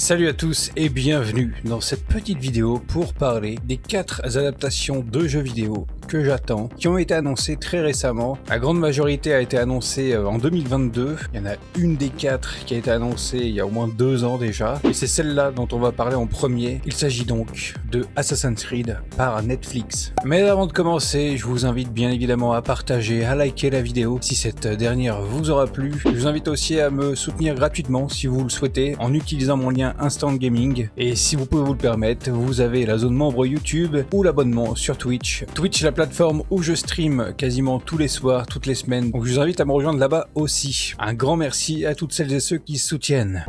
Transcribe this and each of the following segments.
Salut à tous et bienvenue dans cette petite vidéo pour parler des 4 adaptations de jeux vidéo que j'attends, qui ont été annoncées très récemment. La grande majorité a été annoncée en 2022, il y en a une des 4 qui a été annoncée il y a au moins 2 ans déjà, et c'est celle-là dont on va parler en premier. Il s'agit donc de Assassin's Creed par Netflix. Mais avant de commencer, je vous invite bien évidemment à partager, à liker la vidéo si cette dernière vous aura plu. Je vous invite aussi à me soutenir gratuitement si vous le souhaitez en utilisant mon lien Instant Gaming, et si vous pouvez vous le permettre, vous avez la zone membre YouTube ou l'abonnement sur Twitch. Twitch, la plateforme où je stream quasiment tous les soirs, toutes les semaines, donc je vous invite à me rejoindre là-bas aussi. Un grand merci à toutes celles et ceux qui soutiennent.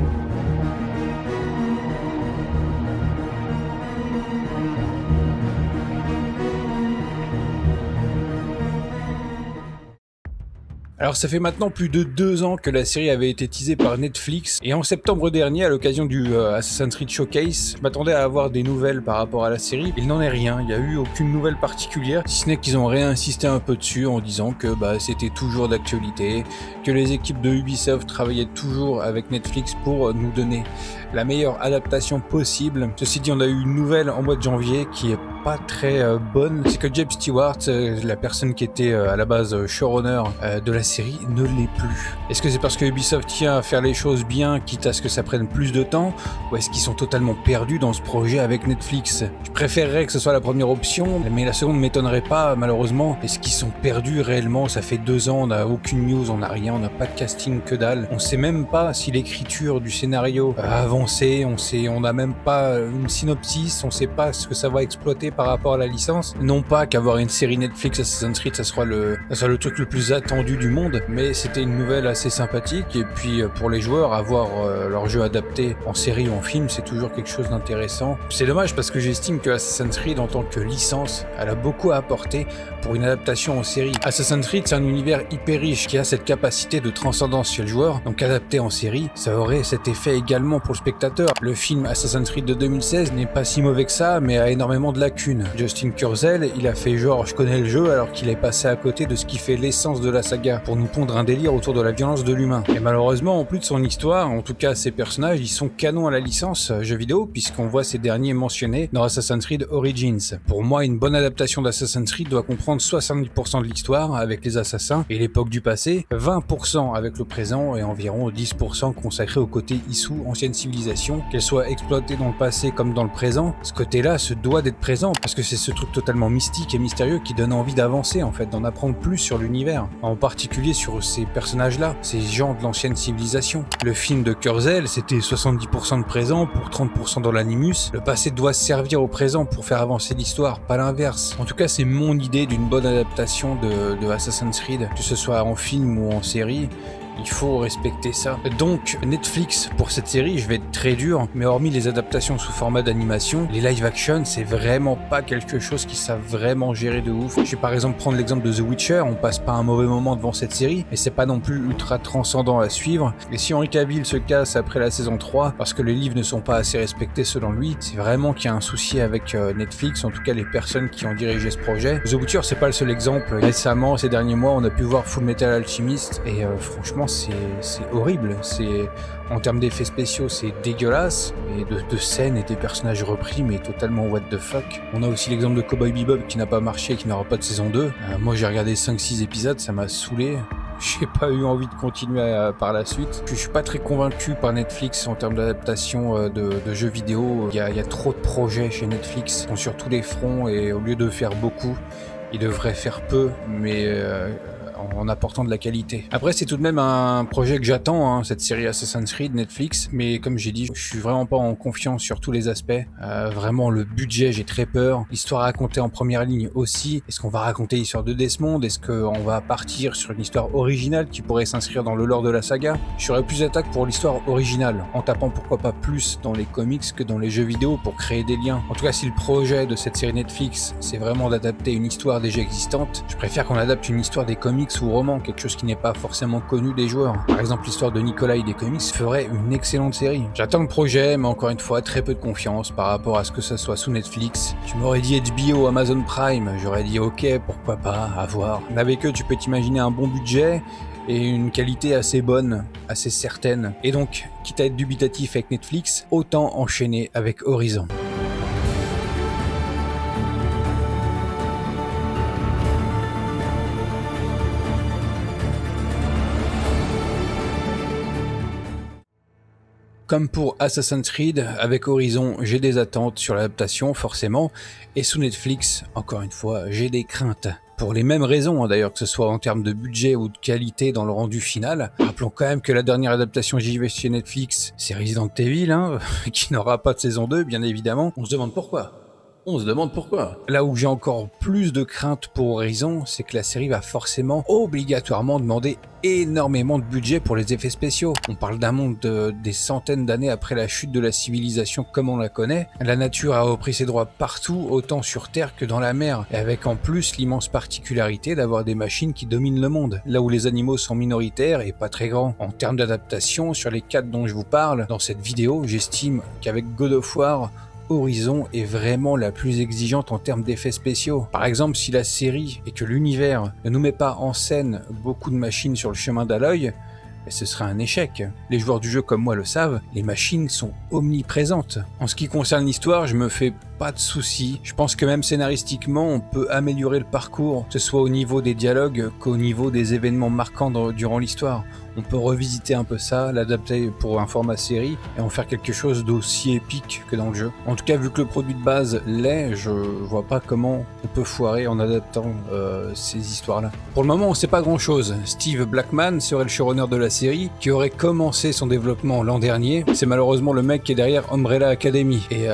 Alors ça fait maintenant plus de 2 ans que la série avait été teasée par Netflix, et en septembre dernier, à l'occasion du Assassin's Creed Showcase, je m'attendais à avoir des nouvelles par rapport à la série. Il n'en est rien, il n'y a eu aucune nouvelle particulière, si ce n'est qu'ils ont réinsisté un peu dessus en disant que c'était toujours d'actualité, que les équipes de Ubisoft travaillaient toujours avec Netflix pour nous donner la meilleure adaptation possible. Ceci dit, on a eu une nouvelle en mois de janvier qui est pas très bonne, c'est que James Stewart, la personne qui était à la base showrunner de la série, ne l'est plus. Est-ce que c'est parce que Ubisoft tient à faire les choses bien, quitte à ce que ça prenne plus de temps, ou est-ce qu'ils sont totalement perdus dans ce projet avec Netflix? Je préférerais que ce soit la première option, mais la seconde m'étonnerait pas, malheureusement. Est-ce qu'ils sont perdus réellement? Ça fait 2 ans, on n'a aucune news, on n'a rien, on n'a pas de casting, que dalle. On sait même pas si l'écriture du scénario a avancé, on n'a même pas une synopsis, on sait pas ce que ça va exploiter par rapport à la licence. Non pas qu'avoir une série Netflix Assassin's Creed ça soit le truc le plus attendu du monde, mais c'était une nouvelle assez sympathique, et puis pour les joueurs, avoir leur jeu adapté en série ou en film, c'est toujours quelque chose d'intéressant. C'est dommage parce que j'estime que Assassin's Creed en tant que licence, elle a beaucoup à apporter pour une adaptation en série. Assassin's Creed, c'est un univers hyper riche qui a cette capacité de transcendance chez le joueur, donc adapté en série, ça aurait cet effet également pour le spectateur. Le film Assassin's Creed de 2016 n'est pas si mauvais que ça, mais a énormément de lacunes. Justin Kurzel, il a fait genre je connais le jeu alors qu'il est passé à côté de ce qui fait l'essence de la saga, pour nous pondre un délire autour de la violence de l'humain. Et malheureusement, en plus de son histoire, en tout cas ses personnages, ils sont canons à la licence jeux vidéo, puisqu'on voit ces derniers mentionnés dans Assassin's Creed Origins. Pour moi, une bonne adaptation d'Assassin's Creed doit comprendre 70% de l'histoire avec les assassins et l'époque du passé, 20% avec le présent et environ 10% consacré au côté Issou, ancienne civilisation, qu'elle soit exploitée dans le passé comme dans le présent. Ce côté-là se doit d'être présent, parce que c'est ce truc totalement mystique et mystérieux qui donne envie d'avancer en fait, d'en apprendre plus sur l'univers, en particulier sur ces personnages-là, ces gens de l'ancienne civilisation. Le film de Kurzel, c'était 70% de présent pour 30% dans l'animus. Le passé doit servir au présent pour faire avancer l'histoire, pas l'inverse. En tout cas, c'est mon idée d'une bonne adaptation de Assassin's Creed, que ce soit en film ou en série. Il faut respecter ça. Donc Netflix, pour cette série, je vais être très dur, mais hormis les adaptations sous format d'animation, les live action, c'est vraiment pas quelque chose qu'ils savent vraiment gérer de ouf. Je vais par exemple prendre l'exemple de The Witcher, on passe pas un mauvais moment devant cette série, mais c'est pas non plus ultra transcendant à suivre. Et si Henry Cavill se casse après la saison 3, parce que les livres ne sont pas assez respectés selon lui, c'est vraiment qu'il y a un souci avec Netflix, en tout cas les personnes qui ont dirigé ce projet. The Witcher, c'est pas le seul exemple. Récemment, ces derniers mois, on a pu voir Full Metal Alchemist, et franchement, c'est horrible. En termes d'effets spéciaux, c'est dégueulasse, et de scènes et des personnages repris, mais totalement what the fuck. On a aussi l'exemple de Cowboy Bebop qui n'a pas marché et qui n'aura pas de saison 2. Moi j'ai regardé 5-6 épisodes, ça m'a saoulé. J'ai pas eu envie de continuer par la suite. Je suis pas très convaincu par Netflix en termes d'adaptation de jeux vidéo. Il y a trop de projets chez Netflix, ils sont sur tous les fronts, et au lieu de faire beaucoup, ils devraient faire peu, mais en apportant de la qualité. Après, c'est tout de même un projet que j'attends, cette série Assassin's Creed Netflix, mais comme j'ai dit, je suis vraiment pas en confiance sur tous les aspects. Vraiment, le budget, j'ai très peur. L'histoire racontée en première ligne aussi. Est-ce qu'on va raconter l'histoire de Desmond? Est-ce qu'on va partir sur une histoire originale qui pourrait s'inscrire dans le lore de la saga? Je serais plus attaque pour l'histoire originale, en tapant pourquoi pas plus dans les comics que dans les jeux vidéo pour créer des liens. En tout cas, si le projet de cette série Netflix, c'est vraiment d'adapter une histoire déjà existante, je préfère qu'on adapte une histoire des comics ou roman, quelque chose qui n'est pas forcément connu des joueurs. Par exemple, l'histoire de Nikolai des comics ferait une excellente série. J'attends le projet, mais encore une fois, très peu de confiance par rapport à ce que ça soit sous Netflix. Tu m'aurais dit HBO, Amazon Prime, j'aurais dit ok, pourquoi pas, à voir. Avec eux, tu peux t'imaginer un bon budget, et une qualité assez bonne, assez certaine. Et donc, quitte à être dubitatif avec Netflix, autant enchaîner avec Horizon. Comme pour Assassin's Creed, avec Horizon, j'ai des attentes sur l'adaptation, forcément, et sous Netflix, encore une fois, j'ai des craintes. Pour les mêmes raisons, hein, d'ailleurs, que ce soit en termes de budget ou de qualité dans le rendu final. Rappelons quand même que la dernière adaptation JV chez Netflix, c'est Resident Evil, hein, qui n'aura pas de saison 2, bien évidemment. On se demande pourquoi. Là où j'ai encore plus de crainte pour Horizon, c'est que la série va forcément, obligatoirement demander énormément de budget pour les effets spéciaux. On parle d'un monde des centaines d'années après la chute de la civilisation comme on la connaît. La nature a repris ses droits partout, autant sur Terre que dans la mer, et avec en plus l'immense particularité d'avoir des machines qui dominent le monde, là où les animaux sont minoritaires et pas très grands. En termes d'adaptation, sur les 4 dont je vous parle, dans cette vidéo, j'estime qu'avec God of War, Horizon est vraiment la plus exigeante en termes d'effets spéciaux. Par exemple, si la série et que l'univers ne nous met pas en scène beaucoup de machines sur le chemin d'Aloy, ce serait un échec. Les joueurs du jeu comme moi le savent, les machines sont omniprésentes. En ce qui concerne l'histoire, je me fais pas de soucis. Je pense que même scénaristiquement, on peut améliorer le parcours, que ce soit au niveau des dialogues qu'au niveau des événements marquants durant l'histoire. On peut revisiter un peu ça, l'adapter pour un format série et en faire quelque chose d'aussi épique que dans le jeu. En tout cas, vu que le produit de base l'est, je vois pas comment on peut foirer en adaptant ces histoires-là. Pour le moment, on sait pas grand-chose. Steve Blackman serait le showrunner de la série, qui aurait commencé son développement l'an dernier. C'est malheureusement le mec qui est derrière Umbrella Academy. Et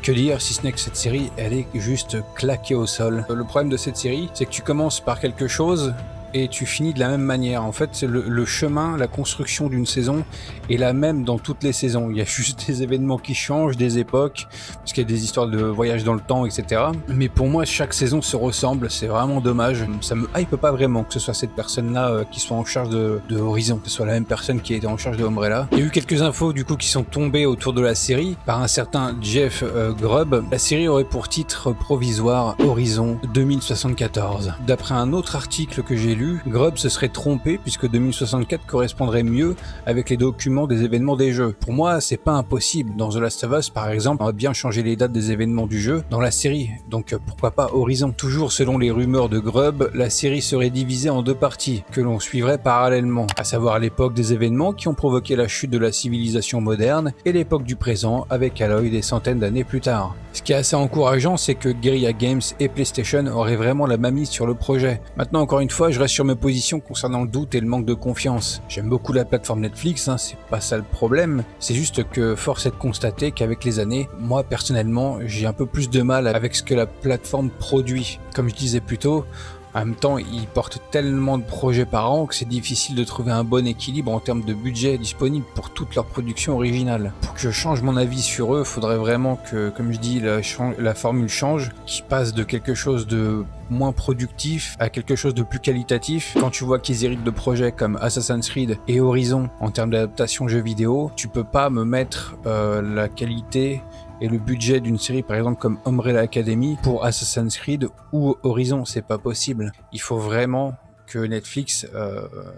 que dire si ce n'est que cette série, elle est juste claquée au sol. Le problème de cette série, c'est que tu commences par quelque chose et tu finis de la même manière. En fait, c'est le chemin, la construction d'une saison est la même dans toutes les saisons. Il y a juste des événements qui changent, des époques, parce qu'il y a des histoires de voyage dans le temps, etc. Mais pour moi, chaque saison se ressemble, c'est vraiment dommage. Ça me hype pas vraiment que ce soit cette personne-là qui soit en charge de Horizon, que ce soit la même personne qui était en charge de Umbrella. Il y a eu quelques infos du coup qui sont tombées autour de la série par un certain Jeff Grubb. La série aurait pour titre provisoire Horizon 2074. D'après un autre article que j'ai lu, Grubb se serait trompé puisque 2064 correspondrait mieux avec les documents des événements des jeux. Pour moi, c'est pas impossible. Dans The Last of Us, par exemple, on a bien changé les dates des événements du jeu dans la série, donc pourquoi pas Horizon. Toujours selon les rumeurs de Grubb, la série serait divisée en 2 parties, que l'on suivrait parallèlement, à savoir l'époque des événements qui ont provoqué la chute de la civilisation moderne et l'époque du présent avec Aloy des centaines d'années plus tard. Ce qui est assez encourageant, c'est que Guerrilla Games et PlayStation auraient vraiment la main mise sur le projet. Maintenant, encore une fois, je reste sur mes positions concernant le doute et le manque de confiance. J'aime beaucoup la plateforme Netflix, hein, c'est pas ça le problème. C'est juste que force est de constater qu'avec les années, moi personnellement, j'ai un peu plus de mal avec ce que la plateforme produit. Comme je disais plus tôt, en même temps, ils portent tellement de projets par an que c'est difficile de trouver un bon équilibre en termes de budget disponible pour toute leur production originale. Pour que je change mon avis sur eux, il faudrait vraiment que, comme je dis, la formule change, qui passe de quelque chose de moins productif à quelque chose de plus qualitatif. Quand tu vois qu'ils héritent de projets comme Assassin's Creed et Horizon en termes d'adaptation jeux vidéo, tu peux pas me mettre la qualité et le budget d'une série par exemple comme Umbrella Academy pour Assassin's Creed ou Horizon, c'est pas possible. Il faut vraiment que Netflix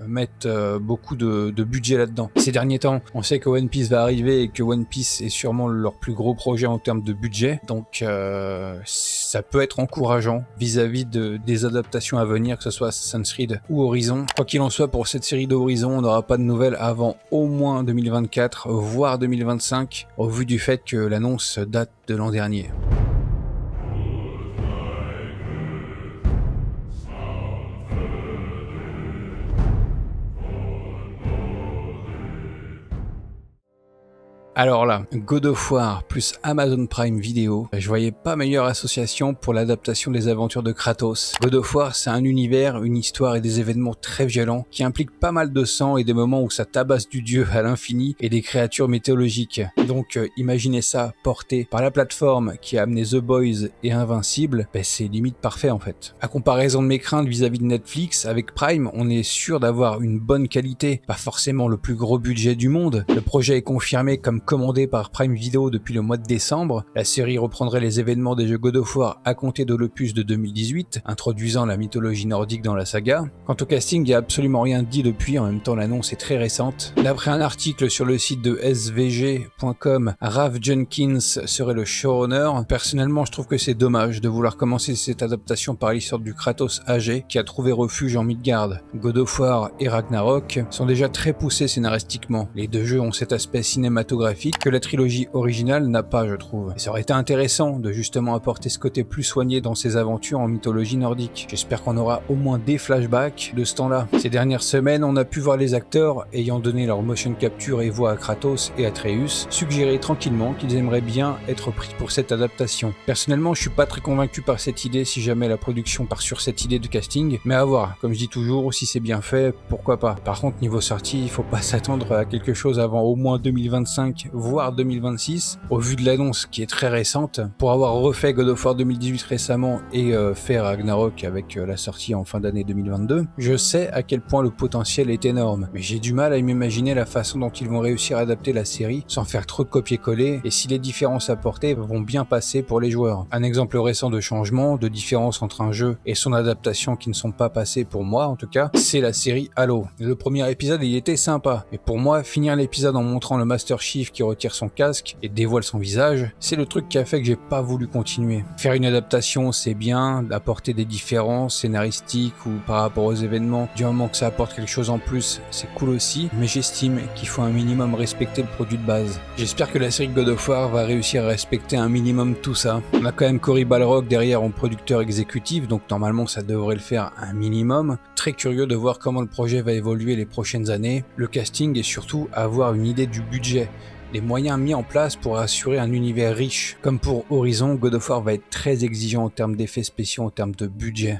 mette beaucoup de budget là-dedans. Ces derniers temps, on sait que One Piece va arriver et que One Piece est sûrement leur plus gros projet en termes de budget, donc ça peut être encourageant vis-à-vis des adaptations à venir, que ce soit Assassin's Creed ou Horizon. Quoi qu'il en soit, pour cette série d'Horizon, on n'aura pas de nouvelles avant au moins 2024, voire 2025, au vu du fait que l'annonce date de l'an dernier. Alors là, God of War plus Amazon Prime Video, je voyais pas meilleure association pour l'adaptation des aventures de Kratos. God of War, c'est un univers, une histoire et des événements très violents qui impliquent pas mal de sang et des moments où ça tabasse du dieu à l'infini et des créatures mythologiques. Donc imaginez ça porté par la plateforme qui a amené The Boys et Invincible, c'est limite parfait en fait. À comparaison de mes craintes vis-à-vis de Netflix, avec Prime, on est sûr d'avoir une bonne qualité, pas forcément le plus gros budget du monde. Le projet est confirmé comme commandée par Prime Video depuis le mois de décembre. La série reprendrait les événements des jeux God of War à compter de l'opus de 2018, introduisant la mythologie nordique dans la saga. Quant au casting, il n'y a absolument rien dit depuis, en même temps l'annonce est très récente. D'après un article sur le site de svg.com, Ralph Jenkins serait le showrunner. Personnellement, je trouve que c'est dommage de vouloir commencer cette adaptation par l'histoire du Kratos âgé qui a trouvé refuge en Midgard. God of War et Ragnarok sont déjà très poussés scénaristiquement. Les deux jeux ont cet aspect cinématographique que la trilogie originale n'a pas, je trouve. Et ça aurait été intéressant de justement apporter ce côté plus soigné dans ces aventures en mythologie nordique. J'espère qu'on aura au moins des flashbacks de ce temps-là. Ces dernières semaines, on a pu voir les acteurs ayant donné leur motion capture et voix à Kratos et Atreus suggérer tranquillement qu'ils aimeraient bien être pris pour cette adaptation. Personnellement, je suis pas très convaincu par cette idée si jamais la production part sur cette idée de casting, mais à voir. Comme je dis toujours, si c'est bien fait, pourquoi pas. Par contre, niveau sortie, il faut pas s'attendre à quelque chose avant au moins 2025, voire 2026, au vu de l'annonce qui est très récente. Pour avoir refait God of War 2018 récemment et fait Ragnarok avec la sortie en fin d'année 2022, je sais à quel point le potentiel est énorme, mais j'ai du mal à m'imaginer la façon dont ils vont réussir à adapter la série sans faire trop de copier-coller et si les différences apportées vont bien passer pour les joueurs. Un exemple récent de changement, de différence entre un jeu et son adaptation qui ne sont pas passées pour moi en tout cas, c'est la série Halo. Le premier épisode il était sympa, mais pour moi finir l'épisode en montrant le Master Chief qui retire son casque et dévoile son visage, c'est le truc qui a fait que j'ai pas voulu continuer. Faire une adaptation c'est bien, d'apporter des différences scénaristiques ou par rapport aux événements, du moment que ça apporte quelque chose en plus, c'est cool aussi, mais j'estime qu'il faut un minimum respecter le produit de base. J'espère que la série God of War va réussir à respecter un minimum tout ça. On a quand même Cory Balrog derrière en producteur exécutif, donc normalement ça devrait le faire un minimum. Très curieux de voir comment le projet va évoluer les prochaines années, le casting et surtout avoir une idée du budget. Les moyens mis en place pour assurer un univers riche. Comme pour Horizon, God of War va être très exigeant en termes d'effets spéciaux, en termes de budget.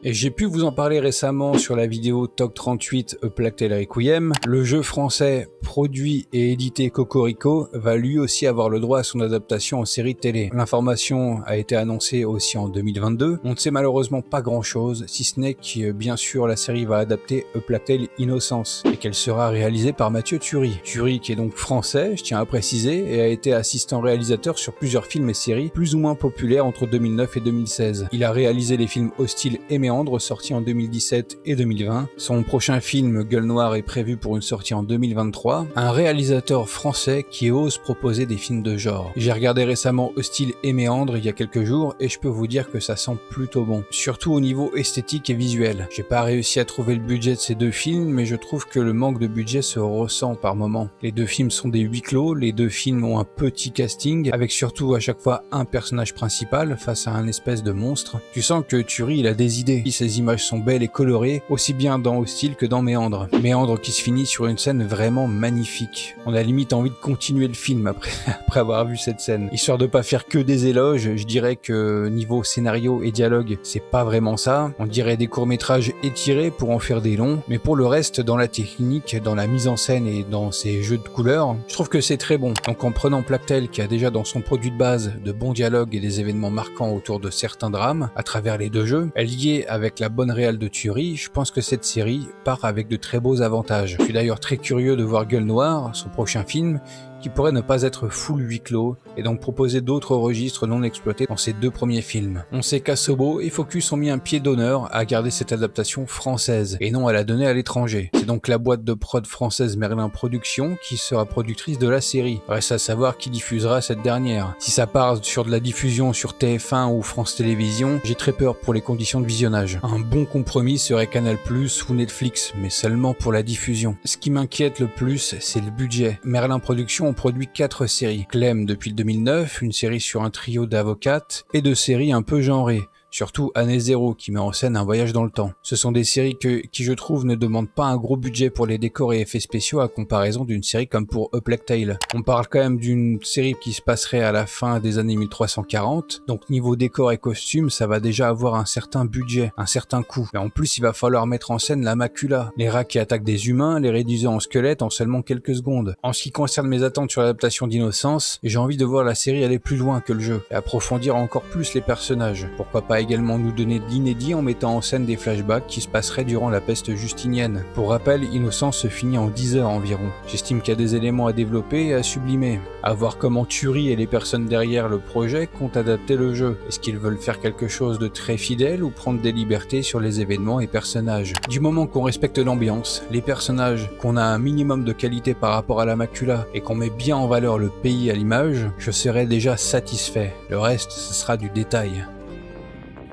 Et j'ai pu vous en parler récemment sur la vidéo TOC 38 A Plague Tale Requiem. Le jeu français produit et édité Cocorico va lui aussi avoir le droit à son adaptation en série télé. L'information a été annoncée aussi en 2022. On ne sait malheureusement pas grand chose, si ce n'est que bien sûr la série va adapter A Plague Tale Innocence et qu'elle sera réalisée par Mathieu Turi. Turi qui est donc français, je tiens à préciser, et a été assistant réalisateur sur plusieurs films et séries plus ou moins populaires entre 2009 et 2016. Il a réalisé les films Hostile et sorti en 2017 et 2020. Son prochain film, Gueule Noire, est prévu pour une sortie en 2023. Un réalisateur français qui ose proposer des films de genre. J'ai regardé récemment Hostile et Méandre il y a quelques jours et je peux vous dire que ça sent plutôt bon. Surtout au niveau esthétique et visuel. J'ai pas réussi à trouver le budget de ces deux films, mais je trouve que le manque de budget se ressent par moments. Les deux films sont des huis clos, les deux films ont un petit casting, avec surtout à chaque fois un personnage principal face à un espèce de monstre. Tu sens que Turi il a des idées. Ces images sont belles et colorées, aussi bien dans Hostile que dans Méandre. Méandre qui se finit sur une scène vraiment magnifique. On a limite envie de continuer le film après avoir vu cette scène. Histoire de pas faire que des éloges, je dirais que niveau scénario et dialogue, c'est pas vraiment ça. On dirait des courts-métrages étirés pour en faire des longs, mais pour le reste, dans la technique, dans la mise en scène et dans ces jeux de couleurs, je trouve que c'est très bon. Donc en prenant Plague Tale qui a déjà dans son produit de base de bons dialogues et des événements marquants autour de certains drames à travers les deux jeux, lié avec la bonne réal de Turi, je pense que cette série part avec de très beaux avantages. Je suis d'ailleurs très curieux de voir Gueule Noire, son prochain film, qui pourrait ne pas être full huis clos et donc proposer d'autres registres non exploités dans ces deux premiers films. On sait qu'Asobo et Focus ont mis un pied d'honneur à garder cette adaptation française et non à la donner à l'étranger. C'est donc la boîte de prod française Merlin Productions qui sera productrice de la série. Reste à savoir qui diffusera cette dernière. Si ça part sur de la diffusion sur TF1 ou France Télévisions, j'ai très peur pour les conditions de visionnage. Un bon compromis serait Canal+ ou Netflix, mais seulement pour la diffusion. Ce qui m'inquiète le plus, c'est le budget. Merlin Productions ont produit 4 séries. Clem depuis 2009, une série sur un trio d'avocates, et 2 séries un peu genrées. Surtout Année Zéro qui met en scène un voyage dans le temps. Ce sont des séries qui je trouve ne demandent pas un gros budget pour les décors et effets spéciaux à comparaison d'une série comme pour A Plague Tale. On parle quand même d'une série qui se passerait à la fin des années 1340, donc niveau décor et costumes ça va déjà avoir un certain budget, un certain coût. Mais en plus il va falloir mettre en scène la macula, les rats qui attaquent des humains, les réduisant en squelettes en seulement quelques secondes. En ce qui concerne mes attentes sur l'adaptation d'Innocence, j'ai envie de voir la série aller plus loin que le jeu, et approfondir encore plus les personnages. Pourquoi pas également nous donner de l'inédit en mettant en scène des flashbacks qui se passeraient durant la peste justinienne. Pour rappel, Innocence se finit en 10 heures environ. J'estime qu'il y a des éléments à développer et à sublimer. À voir comment Turi et les personnes derrière le projet comptent adapter le jeu. Est-ce qu'ils veulent faire quelque chose de très fidèle ou prendre des libertés sur les événements et personnages? Du moment qu'on respecte l'ambiance, les personnages, qu'on a un minimum de qualité par rapport à la macula et qu'on met bien en valeur le pays à l'image, je serai déjà satisfait. Le reste, ce sera du détail.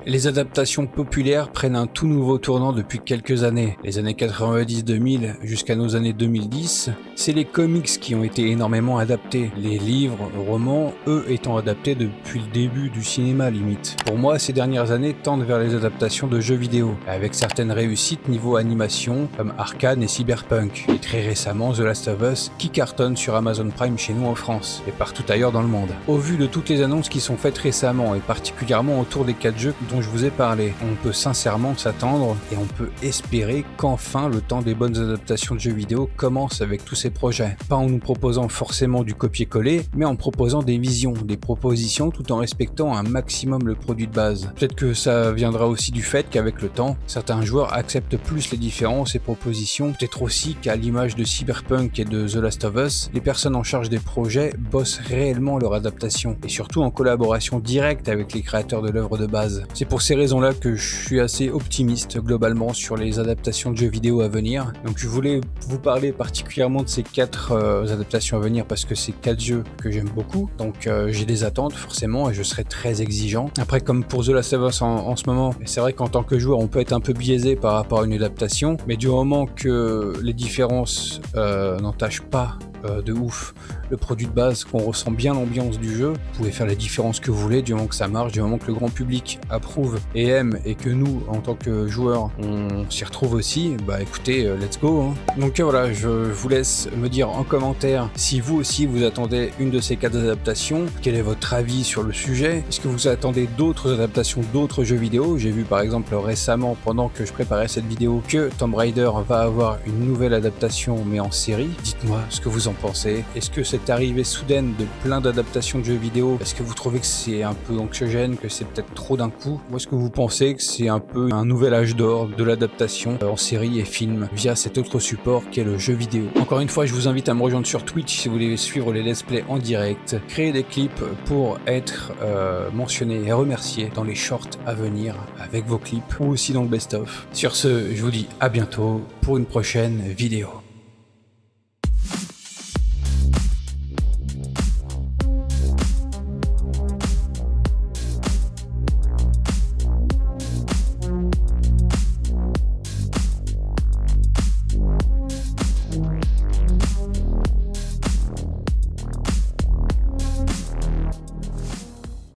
Les adaptations populaires prennent un tout nouveau tournant depuis quelques années. Les années 90-2000 jusqu'à nos années 2010, c'est les comics qui ont été énormément adaptés. Les livres, romans, eux étant adaptés depuis le début du cinéma limite. Pour moi, ces dernières années tendent vers les adaptations de jeux vidéo, avec certaines réussites niveau animation comme Arcane et Cyberpunk, et très récemment The Last of Us qui cartonne sur Amazon Prime chez nous en France, et partout ailleurs dans le monde. Au vu de toutes les annonces qui sont faites récemment, et particulièrement autour des 4 jeux dont je vous ai parlé, on peut sincèrement s'attendre et on peut espérer qu'enfin le temps des bonnes adaptations de jeux vidéo commence avec tous ces projets. Pas en nous proposant forcément du copier-coller, mais en proposant des visions, des propositions tout en respectant un maximum le produit de base. Peut-être que ça viendra aussi du fait qu'avec le temps, certains joueurs acceptent plus les différences et propositions, peut-être aussi qu'à l'image de Cyberpunk et de The Last of Us, les personnes en charge des projets bossent réellement leur adaptation, et surtout en collaboration directe avec les créateurs de l'œuvre de base. C'est pour ces raisons-là que je suis assez optimiste globalement sur les adaptations de jeux vidéo à venir. Donc je voulais vous parler particulièrement de ces 4 adaptations à venir parce que c'est 4 jeux que j'aime beaucoup. Donc j'ai des attentes forcément et je serai très exigeant. Après, comme pour The Last of Us en ce moment, c'est vrai qu'en tant que joueur on peut être un peu biaisé par rapport à une adaptation, mais du moment que les différences n'entachent pas de ouf le produit de base, qu'on ressent bien l'ambiance du jeu, vous pouvez faire les différences que vous voulez du moment que ça marche, du moment que le grand public approuve et aime et que nous en tant que joueurs on s'y retrouve aussi, bah écoutez, let's go hein. Donc voilà, je vous laisse me dire en commentaire si vous aussi vous attendez une de ces 4 adaptations, quel est votre avis sur le sujet, est-ce que vous attendez d'autres adaptations d'autres jeux vidéo. J'ai vu par exemple récemment pendant que je préparais cette vidéo que Tomb Raider va avoir une nouvelle adaptation mais en série. Dites-moi ce que vous en pensez. Est-ce que cette arrivée soudaine de plein d'adaptations de jeux vidéo, est-ce que vous trouvez que c'est un peu anxiogène, que c'est peut-être trop d'un coup, ou est-ce que vous pensez que c'est un peu un nouvel âge d'or de l'adaptation en série et film via cet autre support qu'est le jeu vidéo? Encore une fois, je vous invite à me rejoindre sur Twitch si vous voulez suivre les let's play en direct, créer des clips pour être mentionné et remercié dans les shorts à venir avec vos clips ou aussi dans le best-of. Sur ce, je vous dis à bientôt pour une prochaine vidéo.